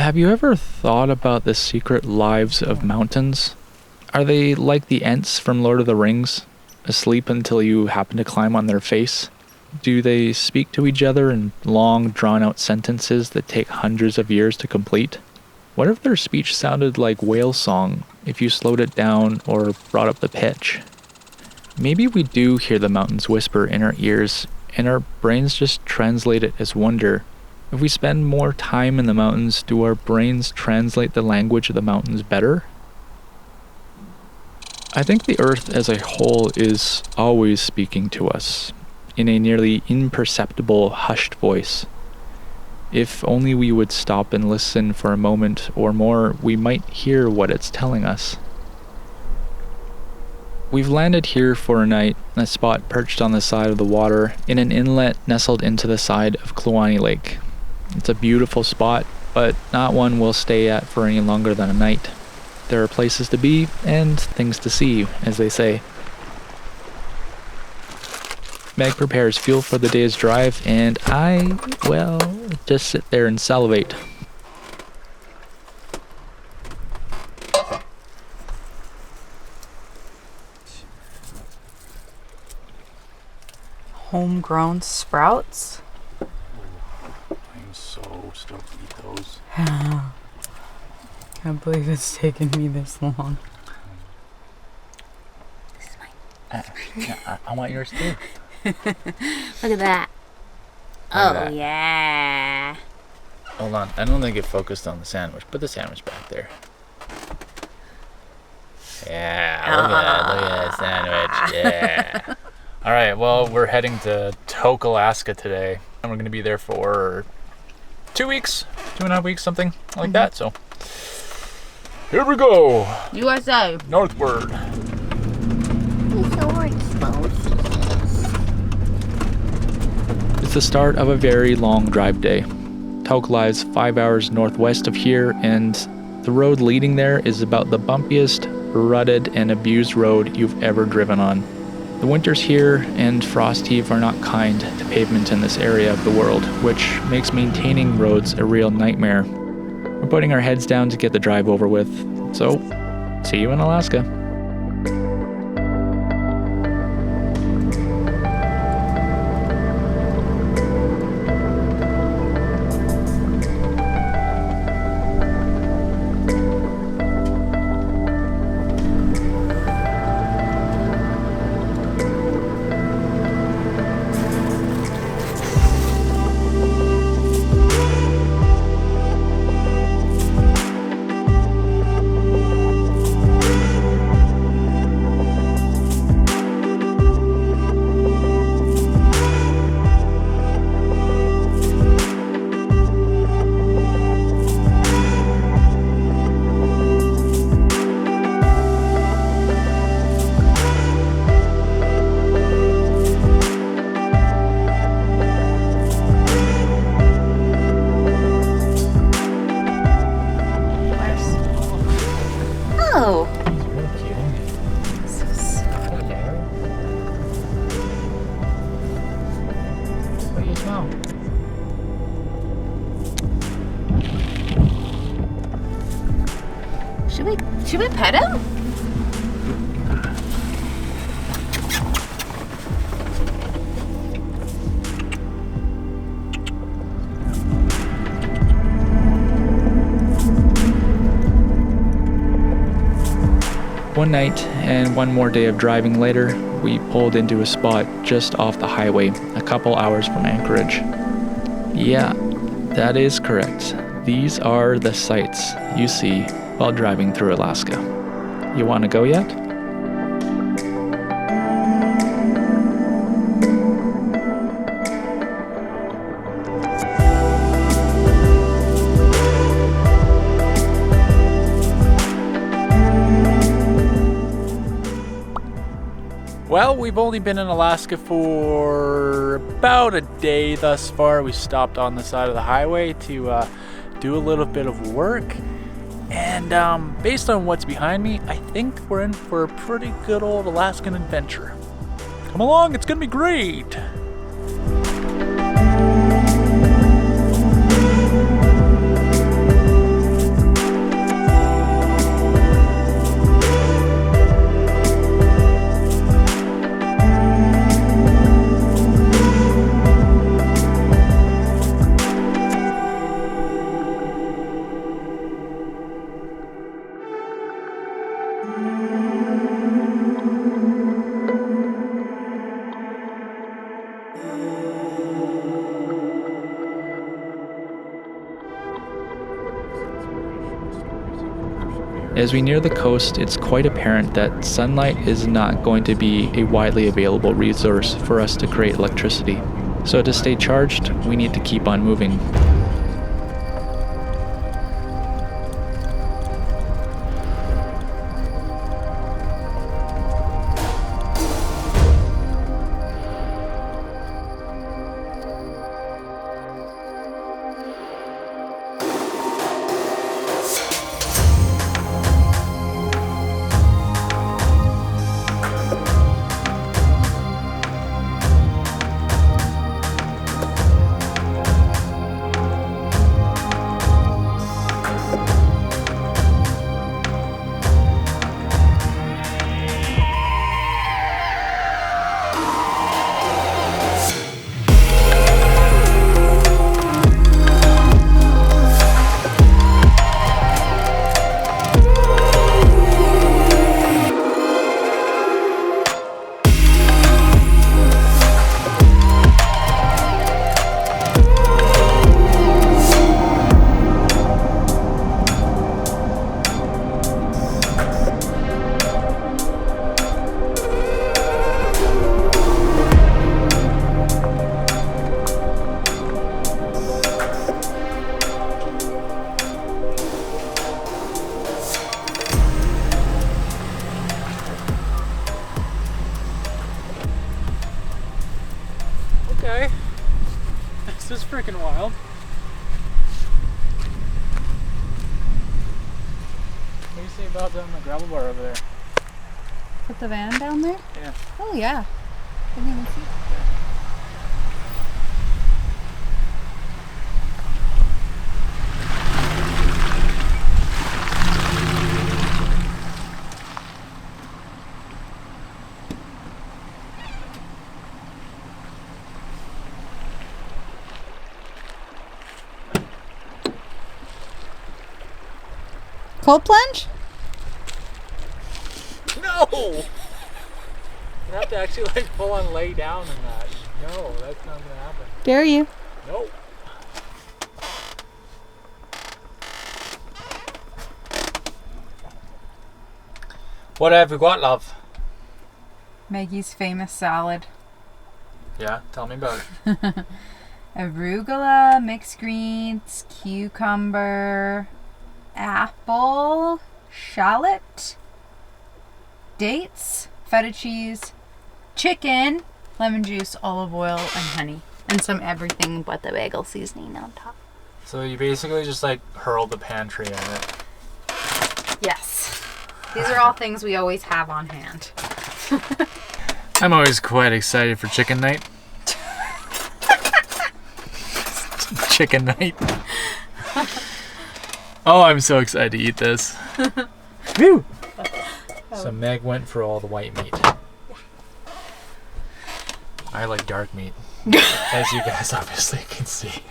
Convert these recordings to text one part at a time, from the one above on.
Have you ever thought about the secret lives of mountains? Are they like the Ents from Lord of the Rings, asleep until you happen to climb on their face? Do they speak to each other in long, drawn-out sentences that take hundreds of years to complete? What if their speech sounded like whale song if you slowed it down or brought up the pitch? Maybe we do hear the mountains whisper in our ears, and our brains just translate it as wonder. If we spend more time in the mountains, do our brains translate the language of the mountains better? I think the Earth as a whole is always speaking to us, in a nearly imperceptible, hushed voice. If only we would stop and listen for a moment or more, we might hear what it's telling us. We've landed here for a night, a spot perched on the side of the water, in an inlet nestled into the side of Kluane Lake. It's a beautiful spot, but not one we'll stay at for any longer than a night. There are places to be, and things to see, as they say. Meg prepares fuel for the day's drive, and I, well, just sit there and salivate. Homegrown sprouts? I'm so stoked to eat those. Can't believe it's taken me this long. This is mine. I want yours too. Look at that. Look at that. Yeah. Hold on, I don't think it focused on the sandwich. Put the sandwich back there. Yeah, look at that sandwich. Yeah. All right, well, we're heading to Tok, Alaska today, and we're going to be there for 2 weeks, 2.5 weeks, something like that. So here we go. USA. Northward. So we're exposed. It's the start of a very long drive day. Tok lies 5 hours northwest of here, and the road leading there is about the bumpiest, rutted, and abused road you've ever driven on. The winters here and frost heave are not kind to pavement in this area of the world, which makes maintaining roads a real nightmare. We're putting our heads down to get the drive over with, so see you in Alaska. Oh. He's real cute, isn't he? So sweet. What do you smell? Should we pet him? One night and one more day of driving later, we pulled into a spot just off the highway, a couple hours from Anchorage. Yeah, that is correct. These are the sights you see while driving through Alaska. You want to go yet? Well, we've only been in Alaska for about a day thus far. We stopped on the side of the highway to do a little bit of work. And based on what's behind me, I think we're in for a pretty good old Alaskan adventure. Come along, it's gonna be great. As we near the coast, it's quite apparent that sunlight is not going to be a widely available resource for us to create electricity. So to stay charged, we need to keep on moving. Okay. This is freaking wild. What do you say about the gravel bar over there? Put the van down there? Yeah. Oh yeah. Didn't even see. Cold plunge? No! You have to actually like full on lay down in that. No, that's not gonna happen. Dare you? Nope. What have you got, love? Maggie's famous salad. Yeah, tell me about it. Arugula, mixed greens, cucumber, apple, shallot, dates, feta cheese, chicken, lemon juice, olive oil, and honey. And some everything but the bagel seasoning on top. So you basically just like hurled the pantry at it. Yes. These are all things we always have on hand. I'm always quite excited for chicken night. Chicken night. Oh, I'm so excited to eat this. Woo! So Meg went for all the white meat. I like dark meat, as you guys obviously can see.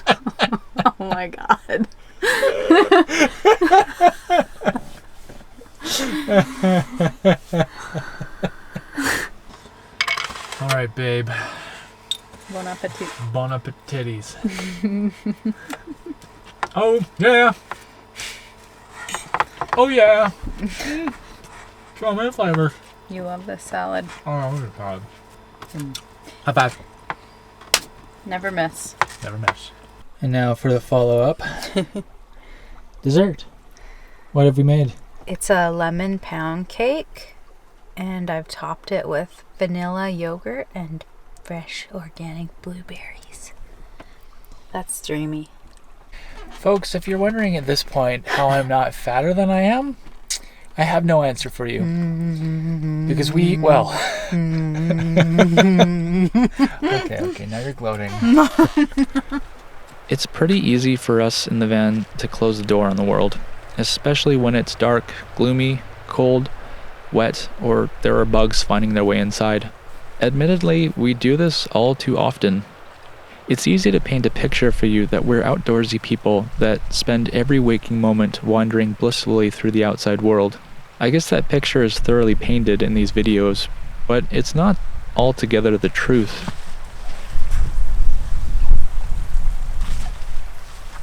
Oh my god. All right, babe. Bon appetit. Bon appetitties. Oh, yeah. Oh, yeah. So many flavors. You love this salad. Oh, this is God. High five. Never miss. Never miss. And now for the follow-up. Dessert. What have we made? It's a lemon pound cake, and I've topped it with vanilla yogurt and fresh organic blueberries. That's dreamy. Folks, if you're wondering at this point how I'm not fatter than I am, I have no answer for you. Because okay, now you're gloating. It's pretty easy for us in the van to close the door on the world, especially when it's dark, gloomy, cold, wet, or there are bugs finding their way inside. Admittedly, we do this all too often. It's easy to paint a picture for you that we're outdoorsy people that spend every waking moment wandering blissfully through the outside world. I guess that picture is thoroughly painted in these videos, but it's not altogether the truth.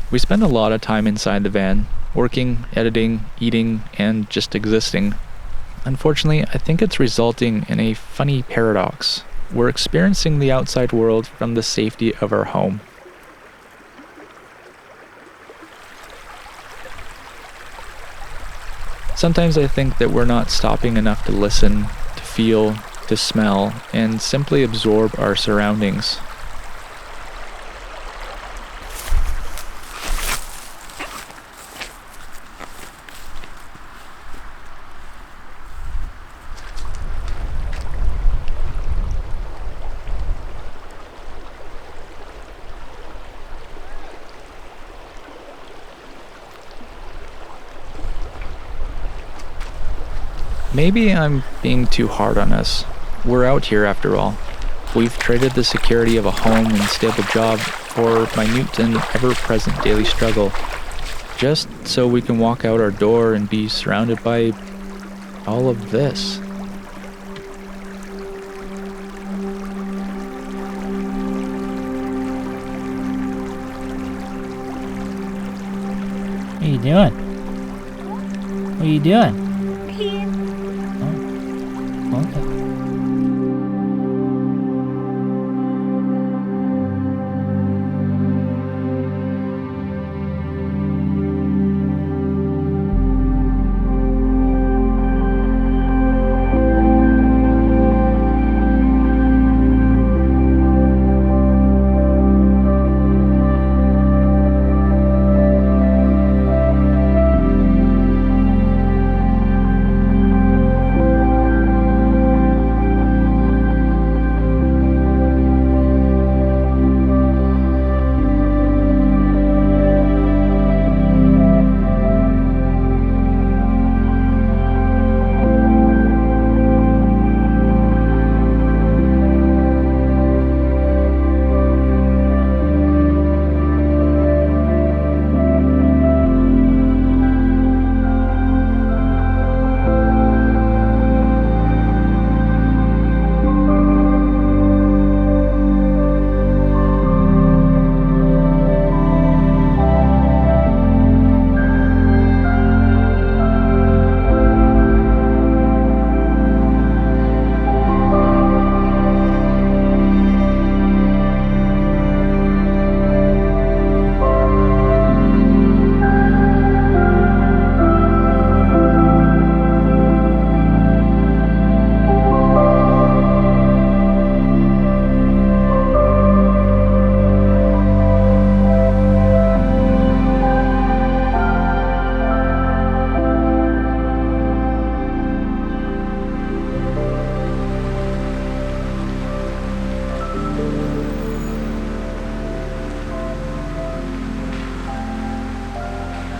We spend a lot of time inside the van, working, editing, eating, and just existing. Unfortunately, I think it's resulting in a funny paradox. We're experiencing the outside world from the safety of our home. Sometimes I think that we're not stopping enough to listen, to feel, to smell, and simply absorb our surroundings. Maybe I'm being too hard on us. We're out here after all. We've traded the security of a home and stable job for minute and ever-present daily struggle, just so we can walk out our door and be surrounded by all of this. What are you doing? What are you doing? Okay.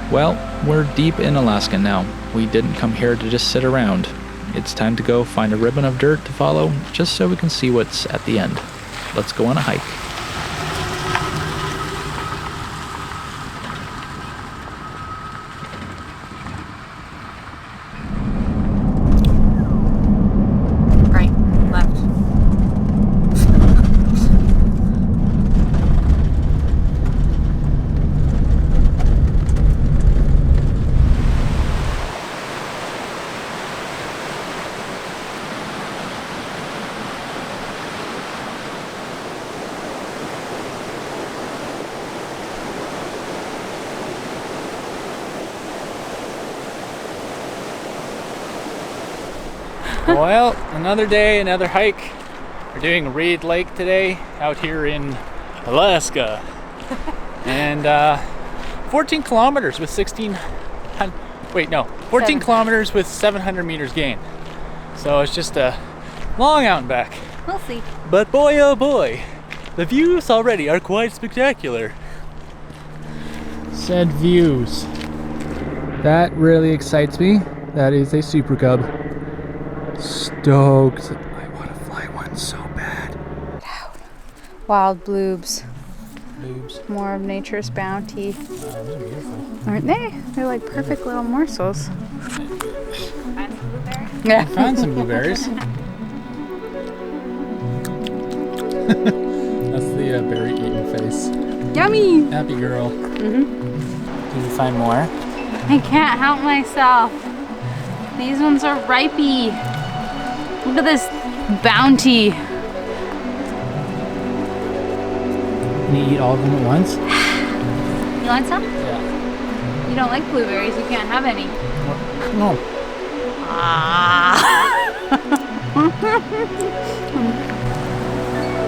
Well, we're deep in Alaska now. We didn't come here to just sit around. It's time to go find a ribbon of dirt to follow, just so we can see what's at the end. Let's go on a hike. Right, left. Well, another day, another hike. We're doing Reed Lake today out here in Alaska. And 14 kilometers with 14 kilometers with 700 meters gain. So it's just a long out and back. We'll see. But boy, oh boy, the views already are quite spectacular. Said views. That really excites me. That is a Super Cub. Stoked. I want to fly one so bad. Wild bloobs. Boobs. More of nature's bounty. Those are beautiful. Aren't they? They're like perfect little morsels. Yeah. Found some blueberries. That's the berry eating face. Yummy! Happy girl. Mm-hmm. Did you find more? I can't help myself. These ones are ripey. Look at this bounty. Can you eat all of them at once? You want some? Yeah. You don't like blueberries, you can't have any. No.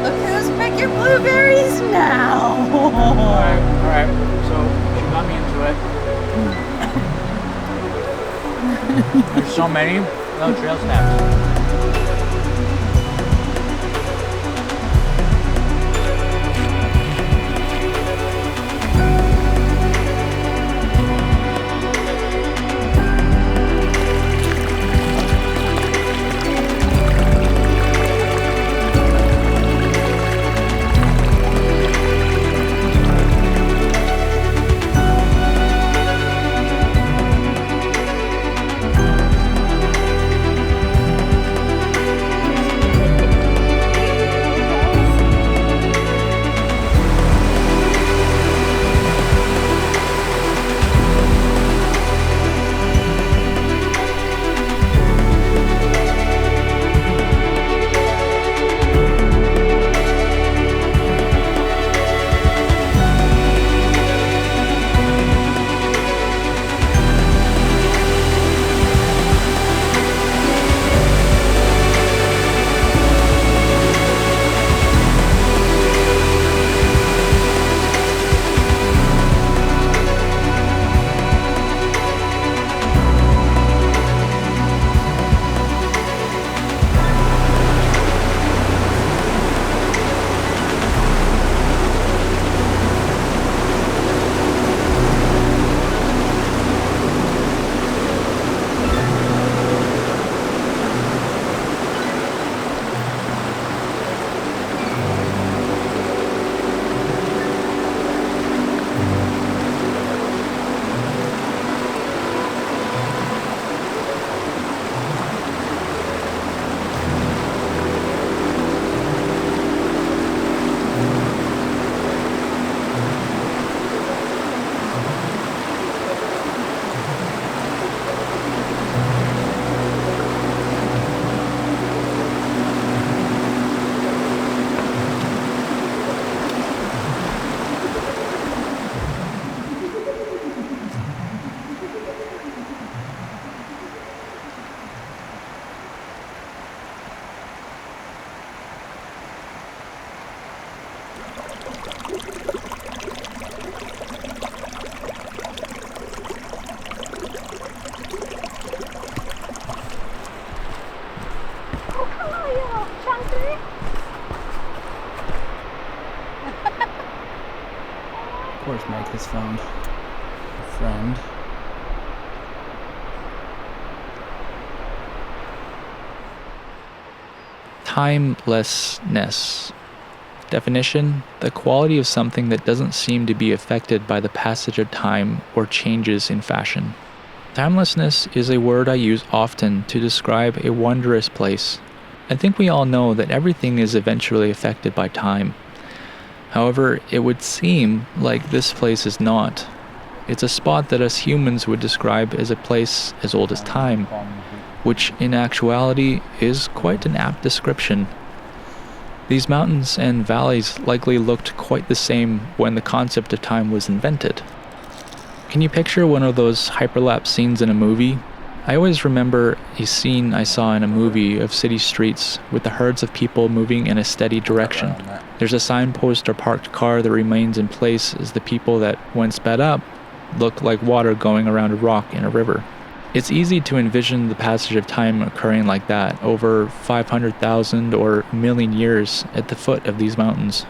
Look who's picking blueberries now. Alright. So she got me into it. There's so many. No trail snaps. Of course Meg has found a friend. Timelessness. Definition: the quality of something that doesn't seem to be affected by the passage of time or changes in fashion. Timelessness is a word I use often to describe a wondrous place. I think we all know that everything is eventually affected by time. However, it would seem like this place is not. It's a spot that us humans would describe as a place as old as time, which in actuality is quite an apt description. These mountains and valleys likely looked quite the same when the concept of time was invented. Can you picture one of those hyperlapse scenes in a movie? I always remember a scene I saw in a movie of city streets with the herds of people moving in a steady direction. There's a signpost or parked car that remains in place as the people that, when sped up, look like water going around a rock in a river. It's easy to envision the passage of time occurring like that over 500,000 or a million years at the foot of these mountains.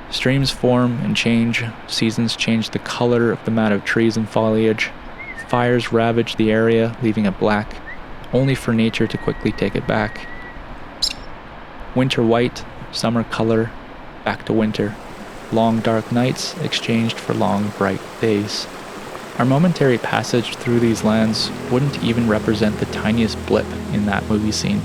Streams form and change, seasons change the color of the mat of trees and foliage, fires ravage the area, leaving it black, only for nature to quickly take it back. Winter white, summer color, back to winter. Long dark nights exchanged for long bright days. Our momentary passage through these lands wouldn't even represent the tiniest blip in that movie scene.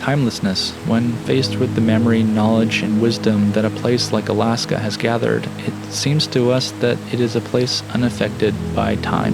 timelessness. When faced with the memory, knowledge, and wisdom that a place like Alaska has gathered, it seems to us that it is a place unaffected by time.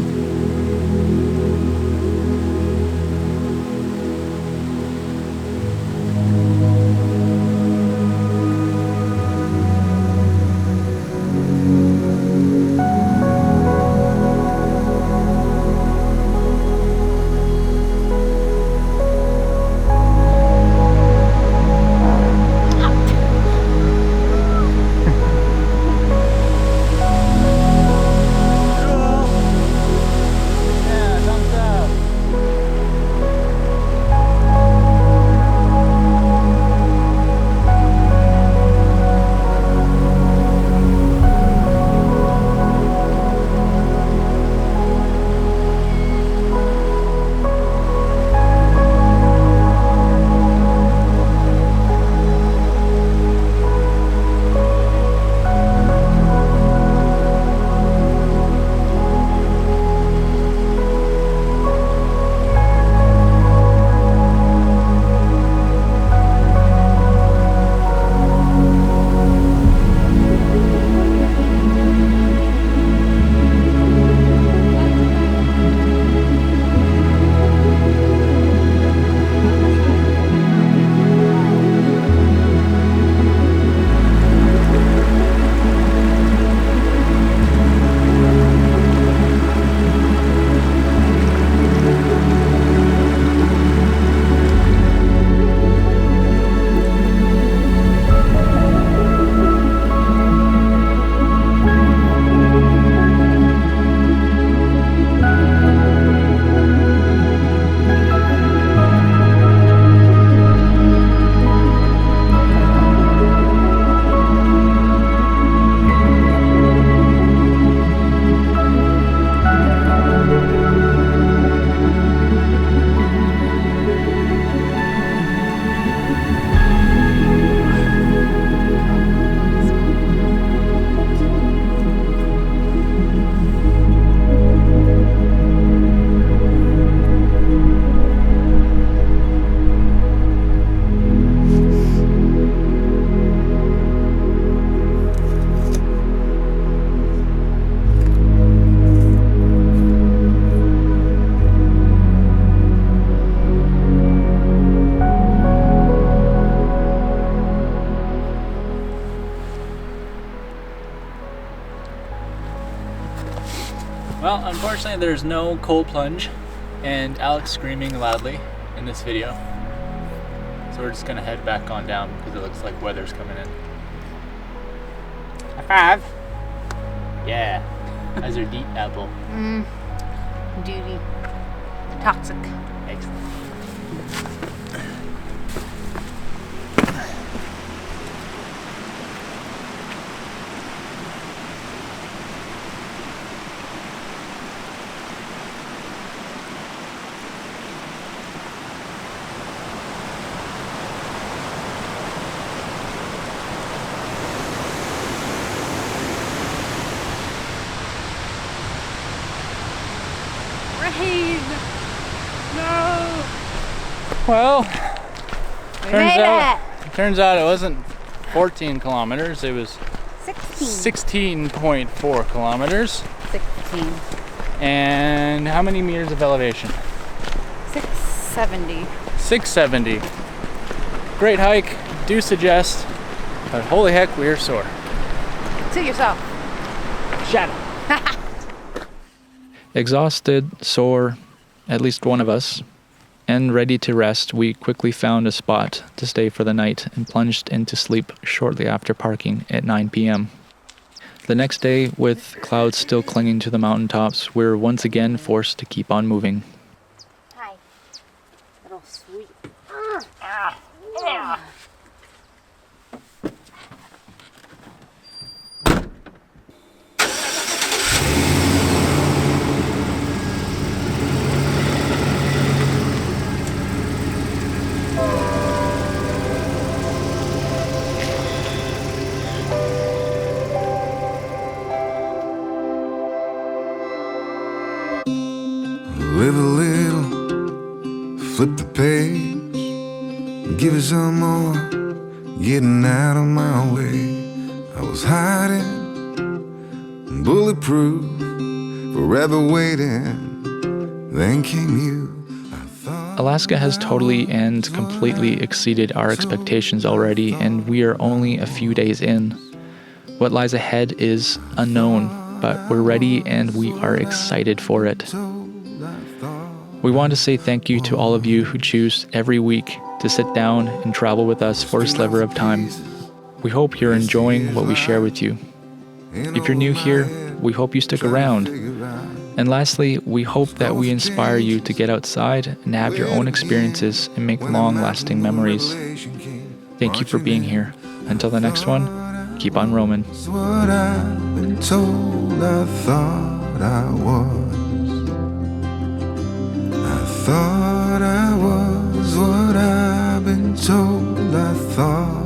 Well, unfortunately there's no cold plunge and Alex screaming loudly in this video. So we're just gonna head back on down because it looks like weather's coming in. High five! Yeah. How's your deep apple? Duty. Toxic. Excellent. Rain! No! Well, We made it! turns out it wasn't 14 kilometers, it was 16. 16.4 kilometers. 16. And how many meters of elevation? 670. 670. Great hike, do suggest, but holy heck, we are sore. To yourself. Shut up. Exhausted, sore, at least one of us, and ready to rest, we quickly found a spot to stay for the night and plunged into sleep shortly after parking at 9 p.m. The next day, with clouds still clinging to the mountaintops, we're once again forced to keep on moving. Hi. Little sweet. Live a little, flip the page, give it some more, getting out of my way. I was hiding, bulletproof, forever waiting. Then came you. Alaska has totally and completely exceeded our expectations already, and we are only a few days in. What lies ahead is unknown, but we're ready and we are excited for it. We want to say thank you to all of you who choose every week to sit down and travel with us for a sliver of time. We hope you're enjoying what we share with you. If you're new here, we hope you stick around. And lastly, we hope that we inspire you to get outside and have your own experiences and make long-lasting memories. Thank you for being here. Until the next one, keep on roaming. That's what I've been told. I thought I was. I thought I was what I've been told. I thought